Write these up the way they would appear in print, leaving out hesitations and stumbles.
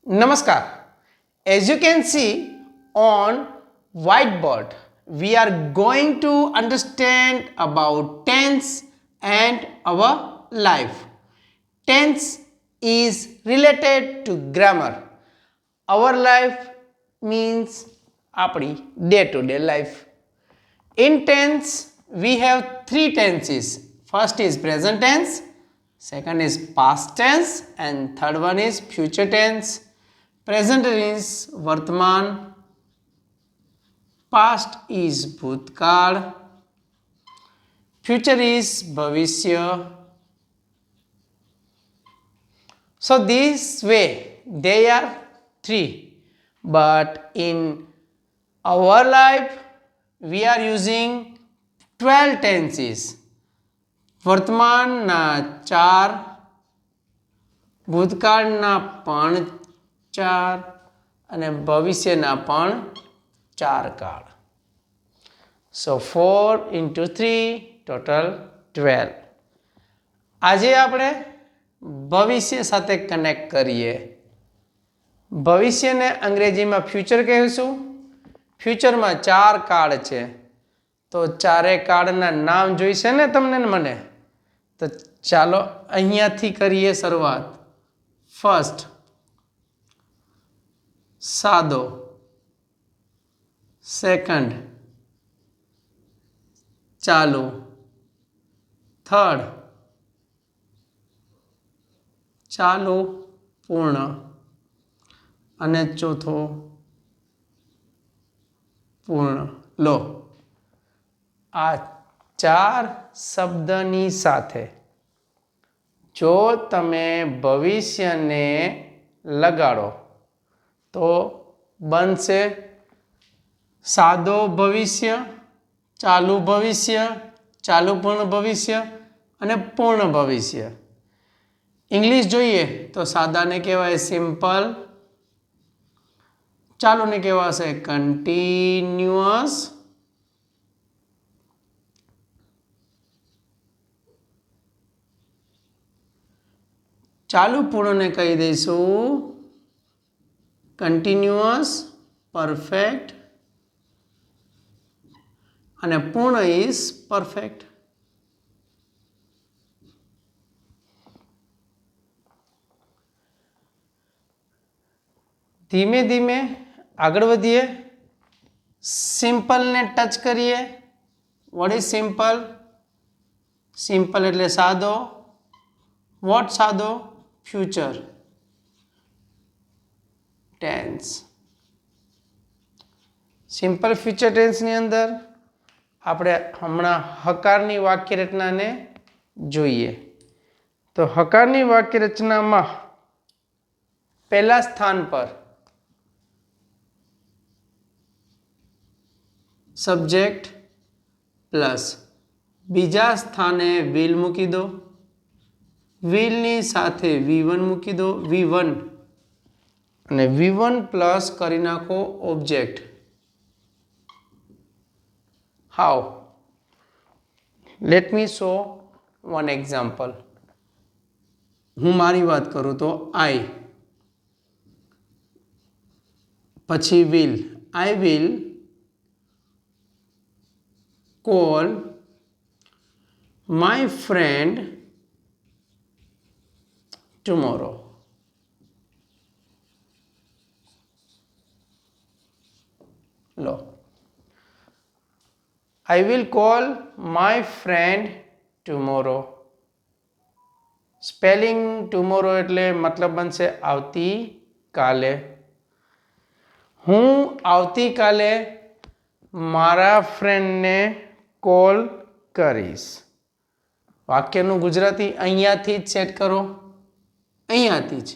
Namaskar. As you can see on whiteboard, we are going to understand about tense and our life. Tense is related to grammar. Our life means apni day-to-day life. In tense, we have three tenses. First is present tense, second is past tense, and third one is future tense. Present is Vartman, past is Bhutkal, future is Bhavishya. So this way they are three, but in our life we are using 12 tenses. વર્તમાનના 4, ભૂતકાળના પણ 4 અને ભવિષ્યના પણ 4 કાળ. So 4 into 3 total 12. આજે આપણે ભવિષ્ય સાથે કનેક્ટ કરીએ. ભવિષ્યને અંગ્રેજીમાં ફ્યુચર કહીશું. ફ્યુચરમાં 4 કાળ છે. તો ચારે કાળના નામ જોઈશે ને તમને ને મને. તો ચાલો અહીંયાથી કરીએ શરૂઆત. ફર્સ્ટ સાદો, સેકન્ડ ચાલુ, થર્ડ ચાલુ પૂર્ણ અને ચોથો પૂર્ણ. લો, આ 4 શબ્દની સાથે જો તમે ભવિષ્યને લગાડો તો બનશે સાદો ભવિષ્ય, ચાલુ ભવિષ્ય, ચાલુ પૂર્ણ ભવિષ્ય અને પૂર્ણ ભવિષ્ય. ઇંગ્લિશ જોઈએ તો સાદાને કહેવાય સિમ્પલ, ચાલુને કહેવાશે કન્ટિન્યુઅસ, ચાલુ પૂર્ણને કહી દઈશું કન્ટિન્યુઅસ, પરફેક્ટ અને પૂર્ણ ઇઝ પરફેક્ટ. ધીમે ધીમે આગળ વધીએ. સિમ્પલને ટચ કરીએ. What is simple? સિમ્પલ એટલે સાદો. વોટ સાદો? Future tense. સિમ્પલ ફ્યુચર ટેન્સની અંદર આપણે હમણાં હકારની વાક્ય રચનાને જોઈએ. તો હકારની વાક્ય રચનામાં પહેલા સ્થાન પર સબ્જેક્ટ પ્લસ બીજા સ્થાને વિલ મૂકી દો. વિલની સાથે V1 મૂકી દો. V1 અને V1 પ્લસ કરી નાખો object. How? Let me show one example. હું મારી વાત કરું તો આઈ, પછી will. I will call my friend tomorrow. લો, I will call my friend tomorrow. Spelling tomorrow એટલે મતલબ બનશે આવતી કાલે. હું આવતીકાલે મારા ફ્રેન્ડને કોલ કરીશ. વાક્યનું ગુજરાતી અહીંયાથી જ સેટ કરો. અહીંયાથી જ.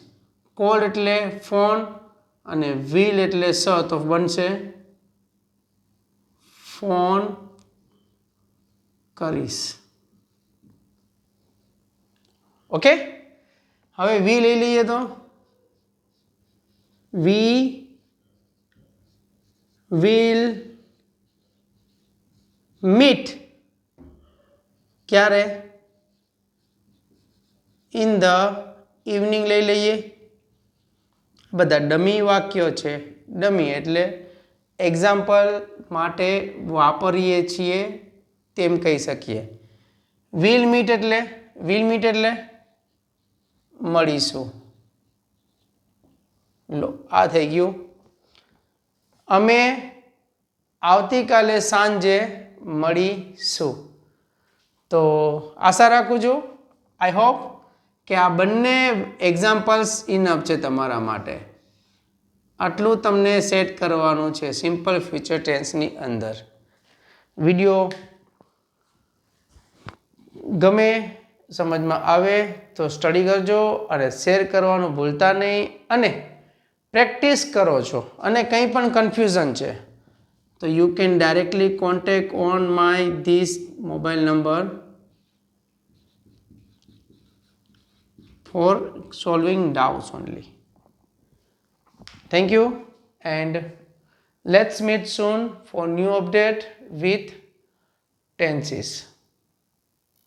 કોલ એટલે ફોન અને વિલ એટલે સ, તો બનશે ફોન કરીશ. ઓકે, હવે વી લઈ લઈએ તો વી વિલ મીટ. ક્યારે? ઇન ધ ઇવનિંગ લઈ લઈએ. બધા ડમી વાક્યો છે. ડમી એટલે એક્ઝામ્પલ માટે વાપરીએ છીએ તેમ કહી શકીએ. વિલ મીટ એટલે મળીશું. લો આ થઈ ગયું. અમે આવતીકાલે સાંજે મળીશું. તો આશા રાખું છું, આઈ હોપ કે આ બંને એક્ઝામ્પલ્સ ઇનફ છે તમારા માટે. આટલું તમને સેટ કરવાનું છે સિમ્પલ ફ્યુચર ટેન્સની અંદર. વિડીયો ગમે, સમજમાં આવે તો સ્ટડી કરજો અને શેર કરવાનું ભૂલતા નહીં. અને પ્રેક્ટિસ કરો છો અને કંઈ પણ કન્ફ્યુઝન છે તો you can directly contact on my this mobile number for solving doubts only. Thank you and let's meet soon for new update with tenses.